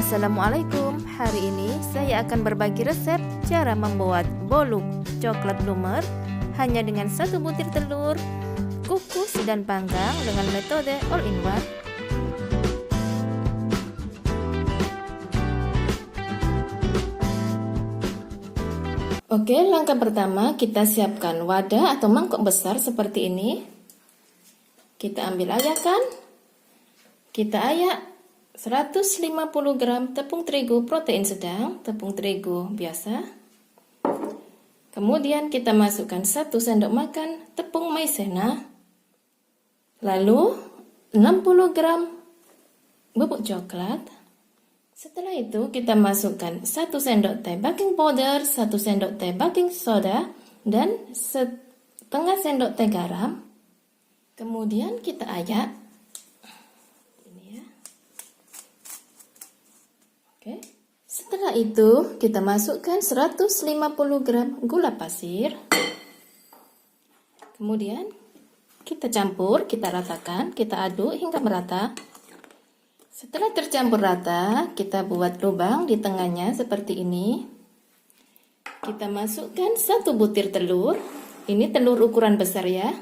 Assalamualaikum, hari ini saya akan berbagi resep cara membuat bolu coklat bloomer hanya dengan 1 butir telur, kukus dan panggang dengan metode all-in-one. Oke, langkah pertama kita siapkan wadah atau mangkok besar seperti ini. Kita ambil ayakan, kita ayak 150 gram tepung terigu protein sedang, tepung terigu biasa. Kemudian kita masukkan 1 sendok makan tepung maizena. Lalu 60 gram bubuk coklat. Setelah itu kita masukkan 1 sendok teh baking powder, 1 sendok teh baking soda, dan setengah sendok teh garam. Kemudian kita ayak. Setelah itu kita masukkan 150 gram gula pasir. Kemudian kita campur, kita ratakan, kita aduk hingga merata. Setelah tercampur rata, kita buat lubang di tengahnya seperti ini. Kita masukkan 1 butir telur. Ini telur ukuran besar ya.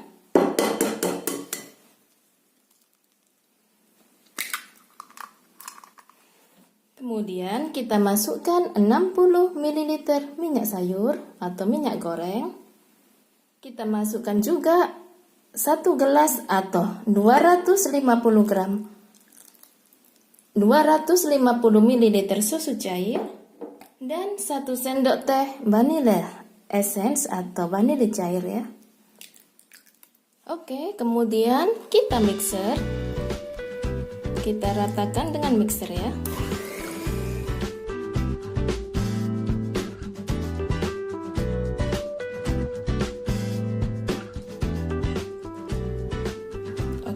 Kemudian kita masukkan 60 ml minyak sayur atau minyak goreng. Kita masukkan juga 1 gelas atau 250 ml susu cair dan 1 sendok teh vanilla essence atau vanili cair ya. Oke, kemudian kita mixer. Kita ratakan dengan mixer ya.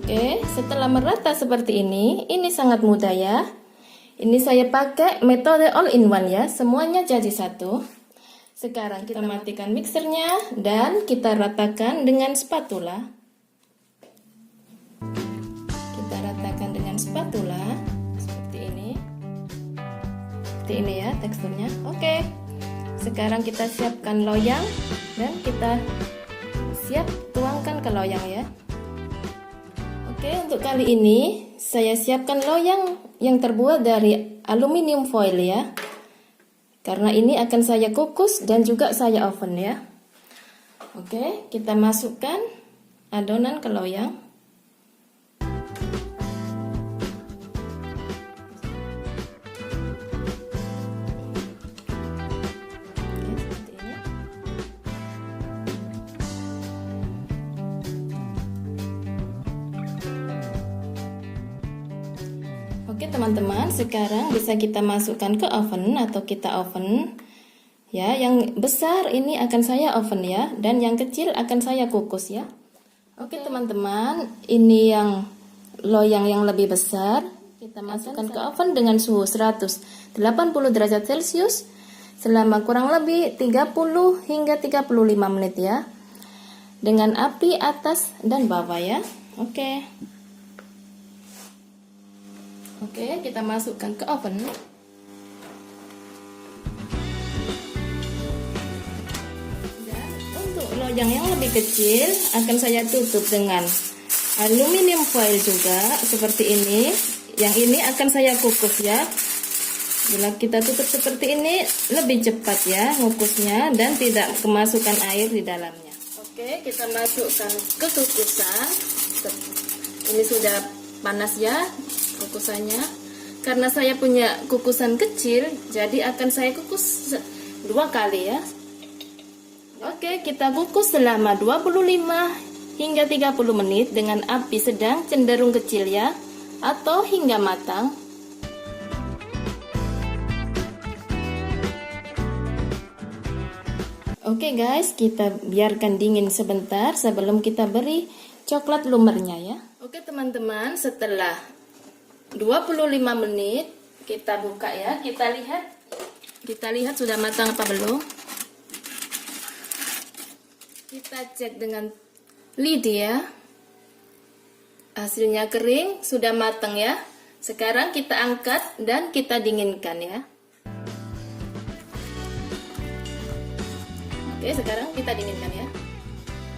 Oke, setelah merata seperti ini sangat mudah ya. Ini saya pakai metode all-in-one ya, semuanya jadi satu. Sekarang kita matikan mixernya dan kita ratakan dengan spatula. Kita ratakan dengan spatula seperti ini. Seperti ini ya teksturnya. Oke, sekarang kita siapkan loyang dan kita siap tuangkan ke loyang ya. Oke, untuk kali ini saya siapkan loyang yang terbuat dari aluminium foil ya. Karena ini akan saya kukus dan juga saya oven ya. Oke, kita masukkan adonan ke loyang. Oke teman-teman, sekarang bisa kita masukkan ke oven atau kita oven ya. Yang besar ini akan saya oven ya, dan yang kecil akan saya kukus ya. Oke teman-teman, ini yang loyang yang lebih besar kita masukkan ke oven dengan suhu 180 derajat Celcius selama kurang lebih 30 hingga 35 menit ya, dengan api atas dan bawah ya. Oke, kita masukkan ke oven. Dan untuk loyang yang lebih kecil akan saya tutup dengan aluminium foil juga seperti ini. Yang ini akan saya kukus ya. Bila kita tutup seperti ini lebih cepat ya ngukusnya dan tidak kemasukan air di dalamnya. Oke, kita masukkan ke kukusan. Ini sudah panas ya kukusannya. Karena saya punya kukusan kecil, jadi akan saya kukus 2 kali ya. Oke, kita kukus selama 25 hingga 30 menit dengan api sedang cenderung kecil ya, atau hingga matang. Oke guys, kita biarkan dingin sebentar sebelum kita beri coklat lumernya ya. Oke teman-teman, setelah 25 menit kita buka ya, kita lihat sudah matang apa belum. Kita cek dengan lid ya. Hasilnya kering, sudah matang ya. Sekarang kita angkat dan kita dinginkan ya. Oke, sekarang kita dinginkan ya.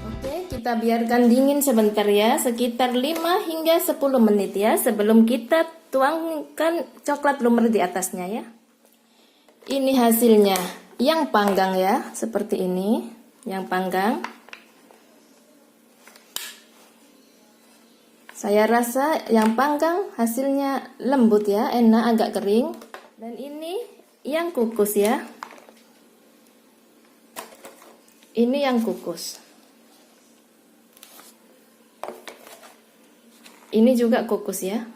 Oke, kita biarkan dingin sebentar ya, sekitar 5 hingga 10 menit ya, sebelum kita tuangkan coklat lumer di atasnya ya. Ini hasilnya, yang panggang ya, seperti ini, yang panggang. Saya rasa yang panggang hasilnya lembut ya, enak, agak kering. Dan ini yang kukus ya. Ini yang kukus. Ini juga kukus ya.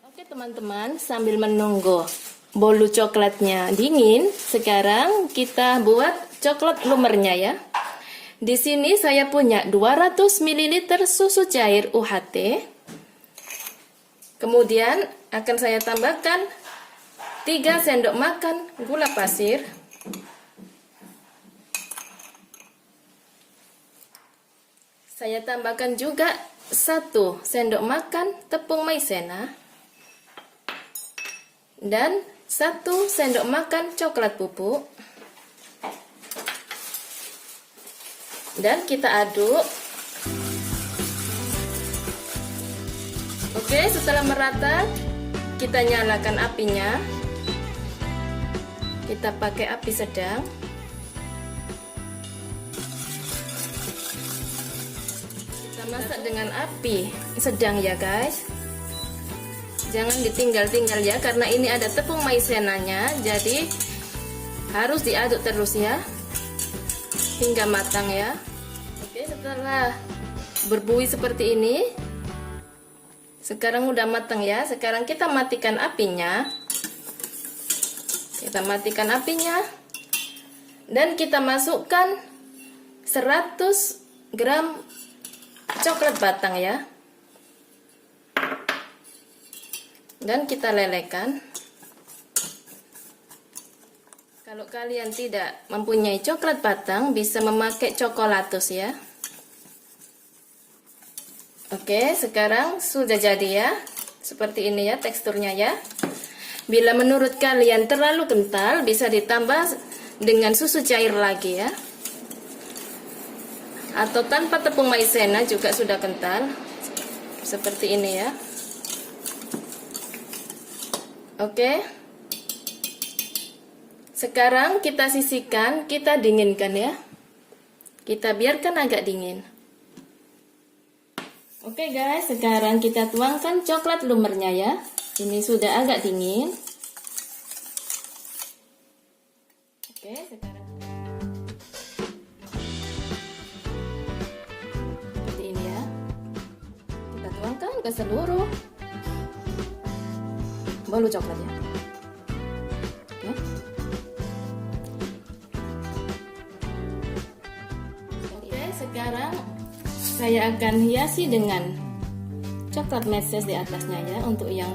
Oke teman-teman, sambil menunggu bolu coklatnya dingin, sekarang kita buat coklat lumernya ya. Di sini saya punya 200 ml susu cair UHT. Kemudian akan saya tambahkan 3 sendok makan gula pasir. Saya tambahkan juga 1 sendok makan tepung maizena dan 1 sendok makan coklat bubuk. Dan kita aduk. Oke, setelah merata, kita nyalakan apinya. Kita pakai api sedang. Masak dengan api sedang ya guys, jangan ditinggal-tinggal ya, karena ini ada tepung maizenanya, jadi harus diaduk terus ya hingga matang ya. Oke, setelah berbuih seperti ini, sekarang udah matang ya. Sekarang kita matikan apinya, dan kita masukkan 100 gram coklat batang ya, dan kita lelekan. Kalau kalian tidak mempunyai coklat batang, bisa memakai coklatus ya. Oke, sekarang sudah jadi ya, seperti ini ya teksturnya ya. Bila menurut kalian terlalu kental, bisa ditambah dengan susu cair lagi ya, atau tanpa tepung maizena juga sudah kental seperti ini ya. Oke, sekarang kita sisihkan, kita dinginkan ya, kita biarkan agak dingin. Oke guys, sekarang kita tuangkan coklat lumernya ya. Ini sudah agak dingin. Oke, sekarang ke seluruh bolu coklatnya. Oke, sekarang saya akan hiasi dengan coklat meses di atasnya ya, untuk yang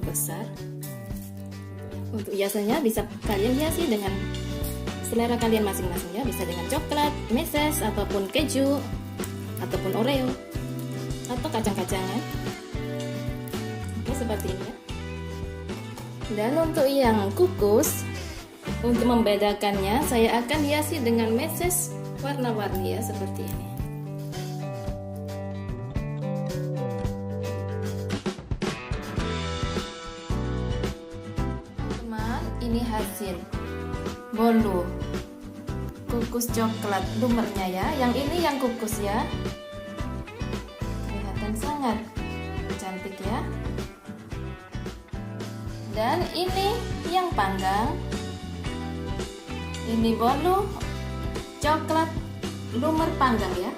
besar. Untuk hiasannya bisa kalian hiasi dengan selera kalian masing-masing ya, bisa dengan coklat meses ataupun keju ataupun oreo atau kacang-kacangan. Oke, seperti ini ya. Dan untuk yang kukus, untuk membedakannya saya akan hiasi dengan meses warna-warni ya, seperti ini. Teman, ini hasil bolu kukus coklat lumernya ya. Yang ini yang kukus ya, sangat cantik ya. Dan ini yang panggang, ini bolu coklat lumer panggang ya.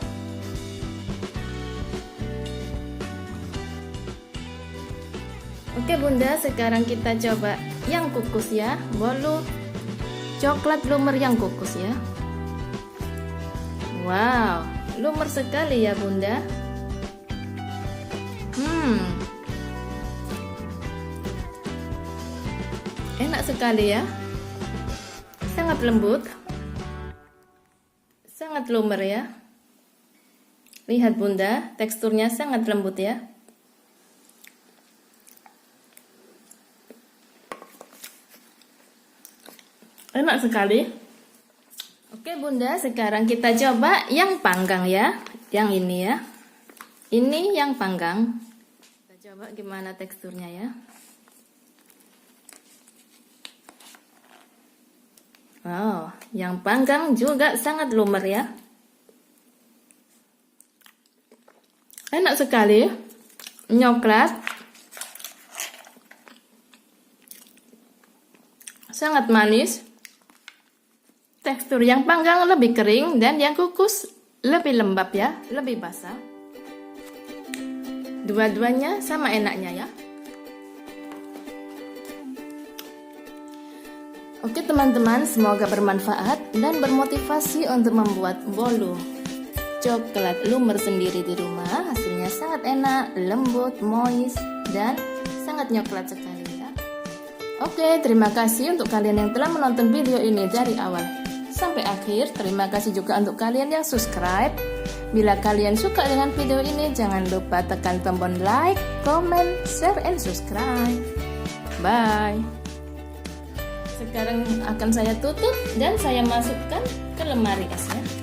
Oke bunda, sekarang kita coba yang kukus ya, bolu coklat lumer yang kukus ya. Wow, lumer sekali ya bunda. Enak sekali ya, sangat lembut, sangat lumer ya. Lihat bunda, teksturnya sangat lembut ya. Enak sekali. Oke Bunda, sekarang kita coba yang panggang ya. Yang ini ya. Ini yang panggang. Kita coba gimana teksturnya ya. Wow, yang panggang juga sangat lumer ya. Enak sekali. Coklat. Sangat manis. Tekstur yang panggang lebih kering dan yang kukus lebih lembab ya, lebih basah. Dua-duanya sama enaknya ya. Oke teman-teman, semoga bermanfaat dan bermotivasi untuk membuat bolu coklat lumer sendiri di rumah. Hasilnya sangat enak, lembut, moist, dan sangat coklat sekali ya. Oke, terima kasih untuk kalian yang telah menonton video ini dari awal sampai akhir. Terima kasih juga untuk kalian yang subscribe. Bila kalian suka dengan video ini, jangan lupa tekan tombol like, comment, share, and subscribe. Bye. Sekarang akan saya tutup dan saya masukkan ke lemari esnya.